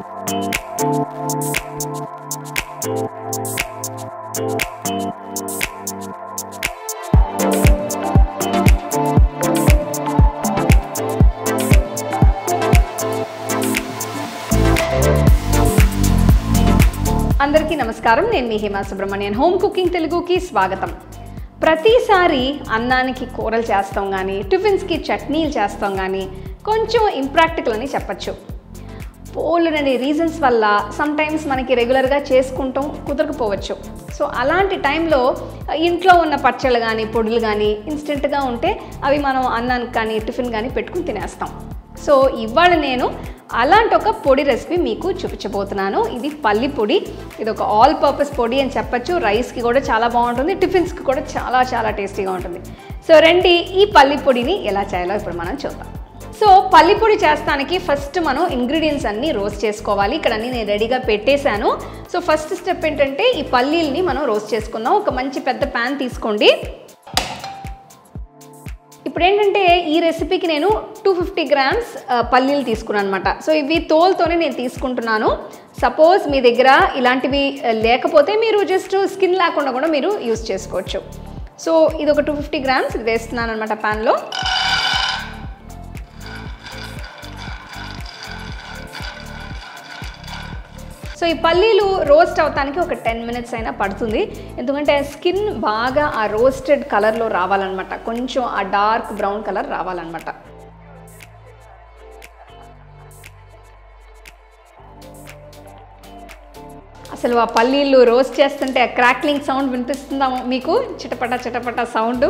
అందరికీ నమస్కారం. నేను మీ హేమా సుబ్రహ్మణ్యన్. హోమ్ కుకింగ్ తెలుగుకి స్వాగతం. ప్రతిసారి అన్నానికి కూరలు చేస్తాం కానీ, టిఫిన్స్కి చట్నీలు చేస్తాం కానీ కొంచెం ఇంప్రాక్టికల్ అని చెప్పచ్చు. పోలనే రీజన్స్ వల్ల సమ్టైమ్స్ మనకి రెగ్యులర్గా చేసుకుంటాం కుదరకపోవచ్చు. సో అలాంటి టైంలో ఇంట్లో ఉన్న పచ్చళ్ళు కానీ పొడులు కానీ ఇన్స్టెంట్గా ఉంటే అవి మనం అన్నానికి కానీ టిఫిన్ కానీ పెట్టుకుని తినేస్తాం. సో ఇవాళ నేను అలాంటి ఒక పొడి రెసిపీ మీకు చూపించబోతున్నాను. ఇది పల్లి పొడి. ఇది ఒక ఆల్ పర్పస్ పొడి అని చెప్పచ్చు. రైస్కి కూడా చాలా బాగుంటుంది, టిఫిన్స్కి కూడా చాలా చాలా టేస్టీగా ఉంటుంది. సో రండి, ఈ పల్లి పొడిని ఎలా చేయాలో ఇప్పుడు మనం చూద్దాం. సో పల్లి పొడి చేస్తానికి ఫస్ట్ మనం ఇంగ్రీడియంట్స్ అన్నీ రోస్ట్ చేసుకోవాలి. ఇక్కడ అన్నీ నేను రెడీగా పెట్టేశాను. సో ఫస్ట్ స్టెప్ ఏంటంటే ఈ పల్లీల్ని మనం రోస్ట్ చేసుకుందాం. ఒక మంచి పెద్ద ప్యాన్ తీసుకోండి. ఇప్పుడు ఏంటంటే ఈ రెసిపీకి నేను 250 గ్రామ్స్ పల్లీలు తీసుకున్నాను అనమాట. సో ఇవి తోలుతోనే నేను తీసుకుంటున్నాను. సపోజ్ మీ దగ్గర ఇలాంటివి లేకపోతే మీరు జస్ట్ స్కిన్ లేకుండా కూడా మీరు యూస్ చేసుకోవచ్చు. సో ఇది ఒక 250 గ్రామ్స్ ఇది వేస్తున్నాను అనమాట ప్యాన్లో. సో ఈ పల్లీలు రోస్ట్ అవటానికి ఒక 10 మినిట్స్ అయినా పడుతుంది. ఎందుకంటే స్కిన్ బాగా ఆ రోస్టెడ్ కలర్లో రావాలన్నమాట, కొంచెం ఆ డార్క్ బ్రౌన్ కలర్ రావాలన్నమాట. అసలు ఆ పల్లీలు రోస్ట్ చేస్తుంటే ఆ క్రాక్లింగ్ సౌండ్ వినిపిస్తుందా మీకు? చిటపట చిటపట సౌండ్.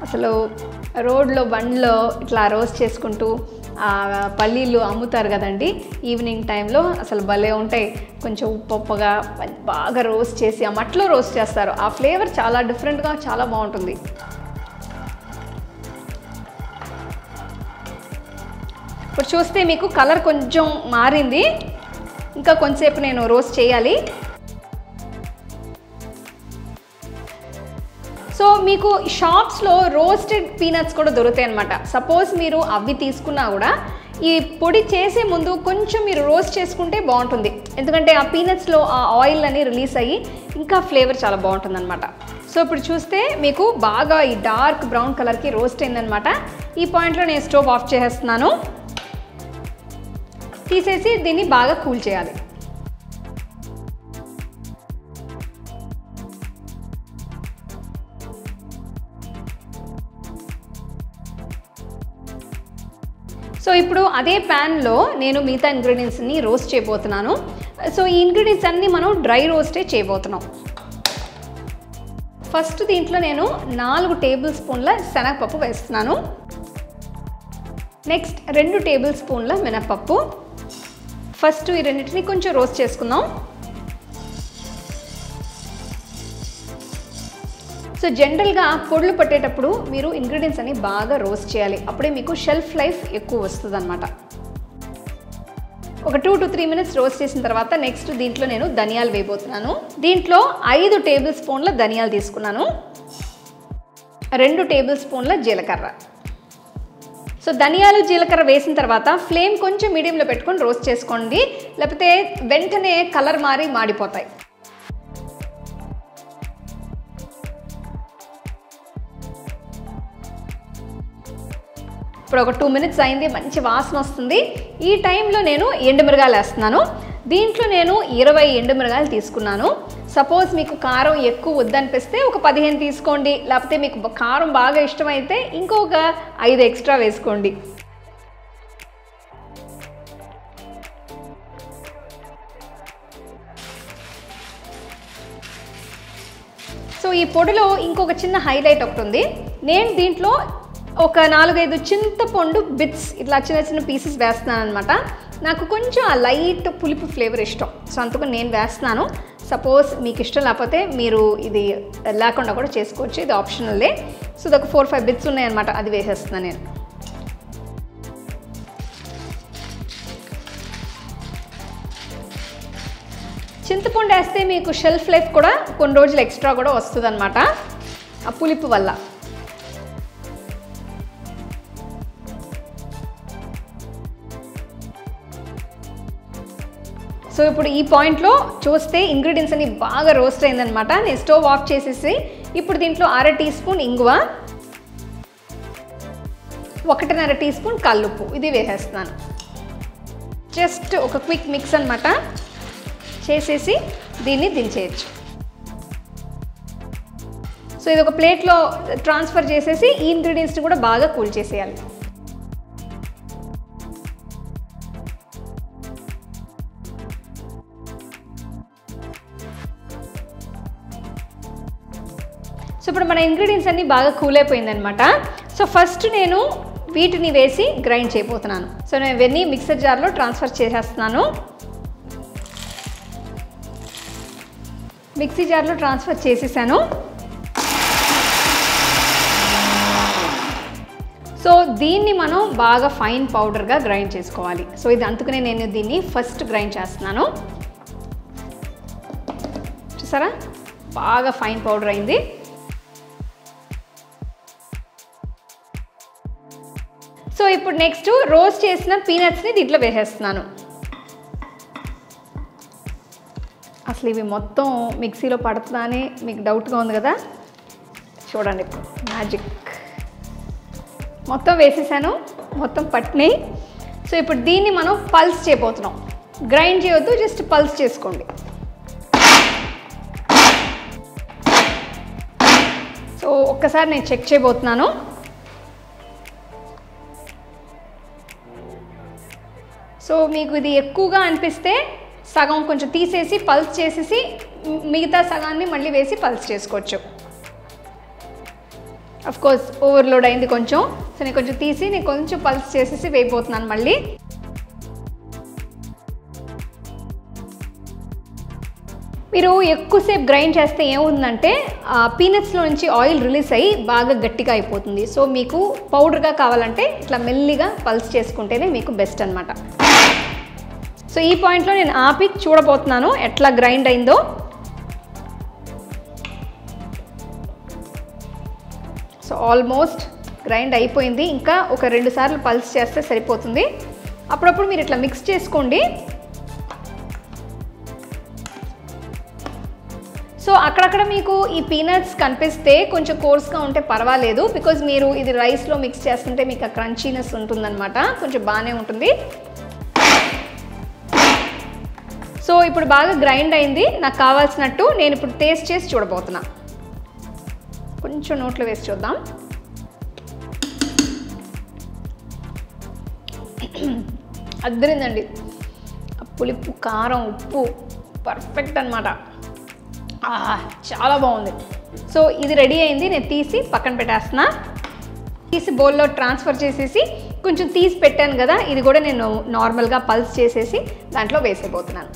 అసలు రోడ్లో బండ్లో ఇట్లా రోస్ట్ చేసుకుంటూ పల్లీలు అమ్ముతారు కదండి ఈవినింగ్ టైంలో. అసలు భలే ఉంటాయి. కొంచెం ఉప్పుగా బాగా రోస్ట్ చేసి ఆ మట్లో రోస్ట్ చేస్తారు. ఆ ఫ్లేవర్ చాలా డిఫరెంట్గా చాలా బాగుంటుంది. ఇప్పుడు చూస్తే మీకు కలర్ కొంచెం మారింది. ఇంకా కొంచెంసేపు నేను రోస్ట్ చేయాలి. సో మీకు షాప్స్లో రోస్టెడ్ పీనట్స్ కూడా దొరుకుతాయి అనమాట. సపోజ్ మీరు అవి తీసుకున్నా కూడా ఈ పొడి చేసే ముందు కొంచెం మీరు రోస్ట్ చేసుకుంటే బాగుంటుంది. ఎందుకంటే ఆ పీనట్స్లో ఆ ఆయిల్ అని రిలీజ్ అయ్యి ఇంకా ఫ్లేవర్ చాలా బాగుంటుంది అనమాట. సో ఇప్పుడు చూస్తే మీకు బాగా ఈ డార్క్ బ్రౌన్ కలర్కి రోస్ట్ అయిందనమాట. ఈ పాయింట్లో నేను స్టవ్ ఆఫ్ చేసేస్తున్నాను. తీసేసి దీన్ని బాగా కూల్ చేయాలి. సో ఇప్పుడు అదే ప్యాన్లో నేను మిగతా ఇంగ్రీడియంట్స్ని రోస్ట్ చేయబోతున్నాను. సో ఈ ఇంగ్రీడియంట్స్ అన్నీ మనం డ్రై రోస్టే చేయబోతున్నాం. ఫస్ట్ దీంట్లో నేను 4 టేబుల్ స్పూన్ల శనగపప్పు వేస్తున్నాను. నెక్స్ట్ 2 టేబుల్ స్పూన్ల మినపప్పు. ఫస్ట్ ఈ రెండింటిని కొంచెం రోస్ట్ చేసుకుందాం. సో జనరల్గా పొడులు పట్టేటప్పుడు మీరు ఇంగ్రీడియంట్స్ అన్ని బాగా రోస్ట్ చేయాలి. అప్పుడే మీకు షెల్ఫ్ లైఫ్ ఎక్కువ వస్తుంది అనమాట. ఒక 2 to 3 మినిట్స్ రోస్ట్ చేసిన తర్వాత నెక్స్ట్ దీంట్లో నేను ధనియాలు వేయబోతున్నాను. దీంట్లో 5 టేబుల్ స్పూన్ల ధనియాలు తీసుకున్నాను. 2 టేబుల్ స్పూన్ల జీలకర్ర. సో ధనియాలు జీలకర్ర వేసిన తర్వాత ఫ్లేమ్ కొంచెం మీడియంలో పెట్టుకొని రోస్ట్ చేసుకోండి, లేకపోతే వెంటనే కలర్ మాడిపోతాయి. ఇప్పుడు ఒక 2 మినిట్స్ అయింది, మంచి వాసన వస్తుంది. ఈ టైంలో నేను ఎండుమిరగాయలు వేస్తున్నాను. దీంట్లో నేను 20 ఎండుమిరగాయలు తీసుకున్నాను. సపోజ్ మీకు కారం ఎక్కువ వద్దనిపిస్తే ఒక 15 తీసుకోండి, లేకపోతే మీకు కారం బాగా ఇష్టమైతే ఇంకొక 5 ఎక్స్ట్రా వేసుకోండి. సో ఈ పొడిలో ఇంకొక చిన్న హైలైట్ ఒకటి ఉంది. నేను దీంట్లో ఒక 4-5 చింతపండు బిట్స్ ఇట్లా చిన్న చిన్న పీసెస్ వేస్తున్నాను అనమాట. నాకు కొంచెం ఆ లైట్ పులుపు ఫ్లేవర్ ఇష్టం. సో అందుకు నేను వేస్తున్నాను. సపోజ్ మీకు ఇష్టం లేకపోతే మీరు ఇది లేకుండా కూడా చేసుకోవచ్చు, ఇది ఆప్షనల్లే. సో ఇది ఒక 4-5 బిట్స్ ఉన్నాయన్నమాట, అది వేసేస్తున్నాను నేను. చింతపండు వేస్తే మీకు షెల్ఫ్ లైఫ్ కూడా కొన్ని రోజులు ఎక్స్ట్రా కూడా వస్తుంది అనమాట ఆ పులుపు వల్ల. సో ఇప్పుడు ఈ పాయింట్లో చూస్తే ఇంగ్రీడియంట్స్ అన్ని బాగా రోస్ట్ అయిందనమాట. నేను స్టవ్ ఆఫ్ చేసేసి ఇప్పుడు దీంట్లో 1/2 టీ స్పూన్ ఇంగువ, 1.5 టీ స్పూన్ కల్లుప్పు ఇది వేసేస్తున్నాను. జస్ట్ ఒక క్విక్ మిక్స్ అనమాట చేసేసి దీన్ని దించేయచ్చు. సో ఇది ఒక ప్లేట్లో ట్రాన్స్ఫర్ చేసేసి ఈ ఇంగ్రీడియంట్స్ని కూడా బాగా కూల్ చేసేయాలి. సో ఇప్పుడు మన ఇంగ్రీడియంట్స్ అన్నీ బాగా కూల్ అయిపోయిందనమాట. సో ఫస్ట్ నేను వీటిని వేసి గ్రైండ్ చేయబోతున్నాను. సో నేను ఇవన్నీ మిక్సర్ జార్లో ట్రాన్స్ఫర్ చేసేస్తున్నాను. మిక్సీ జార్లో ట్రాన్స్ఫర్ చేసేసాను. సో దీన్ని మనం బాగా ఫైన్ పౌడర్గా గ్రైండ్ చేసుకోవాలి. సో ఇది అందుకనే నేను దీన్ని ఫస్ట్ గ్రైండ్ చేస్తున్నాను. చూసారా బాగా ఫైన్ పౌడర్ అయింది. సో ఇప్పుడు నెక్స్ట్ రోస్ట్ చేసిన పీనట్స్ని దీంట్లో వేసేస్తున్నాను. అసలు ఇవి మొత్తం మిక్సీలో పడుతుందా అని మీకు డౌట్గా ఉంది కదా, చూడండి ఇప్పుడు మ్యాజిక్. మొత్తం వేసేసాను, మొత్తం పట్టినాయి. సో ఇప్పుడు దీన్ని మనం పల్స్ చేయబోతున్నాం. గ్రైండ్ చేయొద్దు, జస్ట్ పల్స్ చేసుకోండి. సో ఒక్కసారి నేను చెక్ చేయబోతున్నాను. సో మీకు ఇది ఎక్కువగా అనిపిస్తే సగం కొంచెం తీసేసి పల్స్ చేసేసి మిగతా సగాన్ని మళ్ళీ వేసి పల్స్ చేసుకోవచ్చు. అఫ్ కోర్స్ ఓవర్లోడ్ అయింది కొంచెం. సో నేను కొంచెం తీసి నేను కొంచెం పల్స్ చేసేసి వేయబోతున్నాను మళ్ళీ. మీరు ఎక్కువసేపు గ్రైండ్ చేస్తే ఏముందంటే పీనట్స్లో నుంచి ఆయిల్ రిలీజ్ అయ్యి బాగా గట్టిగా అయిపోతుంది. సో మీకు పౌడర్గా కావాలంటే ఇట్లా మెల్లిగా పల్స్ చేసుకుంటేనే మీకు బెస్ట్ అనమాట. సో ఈ పాయింట్లో నేను ఆపి చూడబోతున్నాను ఎట్లా గ్రైండ్ అయిందో. సో ఆల్మోస్ట్ గ్రైండ్ అయిపోయింది. ఇంకా ఒక 2 సార్లు పల్స్ చేస్తే సరిపోతుంది. అప్పుడప్పుడు మీరు ఇట్లా మిక్స్ చేసుకోండి. సో అక్కడక్కడ మీకు ఈ పీనట్స్ కనిపిస్తే కొంచెం కోర్స్గా ఉంటే పర్వాలేదు, బికాజ్ మీరు ఇది రైస్లో మిక్స్ చేస్తుంటే మీకు ఆ క్రంచీనెస్ ఉంటుందన్నమాట, కొంచెం బాగానే ఉంటుంది. సో ఇప్పుడు బాగా గ్రైండ్ అయింది. నాకు కావాల్సినట్టు నేను ఇప్పుడు టేస్ట్ చేసి చూడబోతున్నా. కొంచెం నోట్లో వేసి చూద్దాం. అద్దరిందండి. పులుపు, కారం, ఉప్పు పర్ఫెక్ట్ అనమాట. చాలా బాగుంది. సో ఇది రెడీ అయింది. నేను తీసి పక్కన పెట్టేస్తున్నా. తీసి బౌల్లో ట్రాన్స్ఫర్ చేసేసి కొంచెం తీసి పెట్టాను కదా, ఇది కూడా నేను నార్మల్గా పల్స్ చేసేసి దాంట్లో వేసేయబోతున్నాను.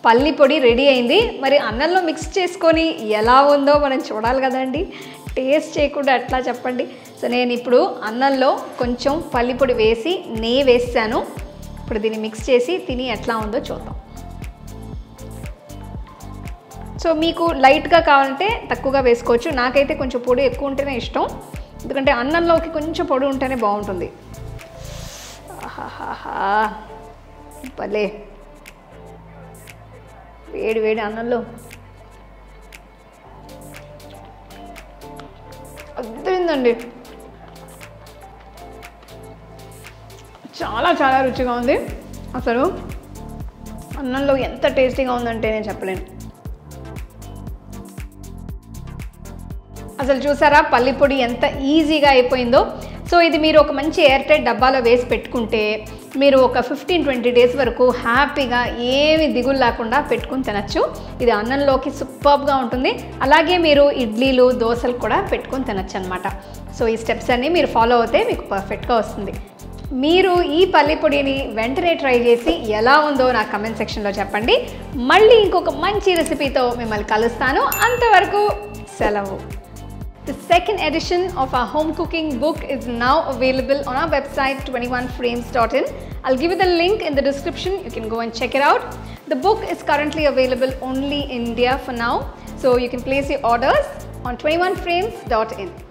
పల్లి పొడి రెడీ అయింది. మరి అన్నంలో మిక్స్ చేసుకొని ఎలా ఉందో మనం చూడాలి కదండి. టేస్ట్ చేయకుండా ఎట్లా చెప్పండి. సో నేను ఇప్పుడు అన్నంలో కొంచెం పల్లి పొడి వేసి నెయ్యి వేసాను. ఇప్పుడు దీన్ని మిక్స్ చేసి తిని ఎట్లా ఉందో చూద్దాం. సో మీకు లైట్గా కావాలంటే తక్కువగా వేసుకోవచ్చు. నాకైతే కొంచెం పొడి ఎక్కువ ఉంటేనే ఇష్టం, ఎందుకంటే అన్నంలోకి కొంచెం పొడి ఉంటేనే బాగుంటుంది. ఆహాహా భలే వేడి వేడి అన్నంలో అద్దరిందండి. చాలా చాలా రుచిగా ఉంది. అసలు అన్నంలో ఎంత టేస్టీగా ఉందంటే నేను చెప్పలేను. అసలు చూసారా పల్లి పొడి ఎంత ఈజీగా అయిపోయిందో. సో ఇది మీరు ఒక మంచి ఎయిర్ టైట్ డబ్బాలో వేసి పెట్టుకుంటే మీరు ఒక 15-20 డేస్ వరకు హ్యాపీగా ఏమి దిగులు లేకుండా పెట్టుకుని తినచ్చు. ఇది అన్నంలోకి సూపర్గా ఉంటుంది. అలాగే మీరు ఇడ్లీలు, దోశలు కూడా పెట్టుకుని తినచ్చు అనమాట. సో ఈ స్టెప్స్ అన్నీ మీరు ఫాలో అవుతే మీకు పర్ఫెక్ట్గా వస్తుంది. మీరు ఈ పల్లి పొడిని వెంటనే ట్రై చేసి ఎలా ఉందో నా కమెంట్ సెక్షన్లో చెప్పండి. మళ్ళీ ఇంకొక మంచి రెసిపీతో మిమ్మల్ని కలుస్తాను. అంతవరకు సెలవు. The second edition of our home cooking book is now available on our website 21frames.in. I'll give you the link in the description. You can go and check it out. The book is currently available only in India for now, so you can place your orders on 21frames.in.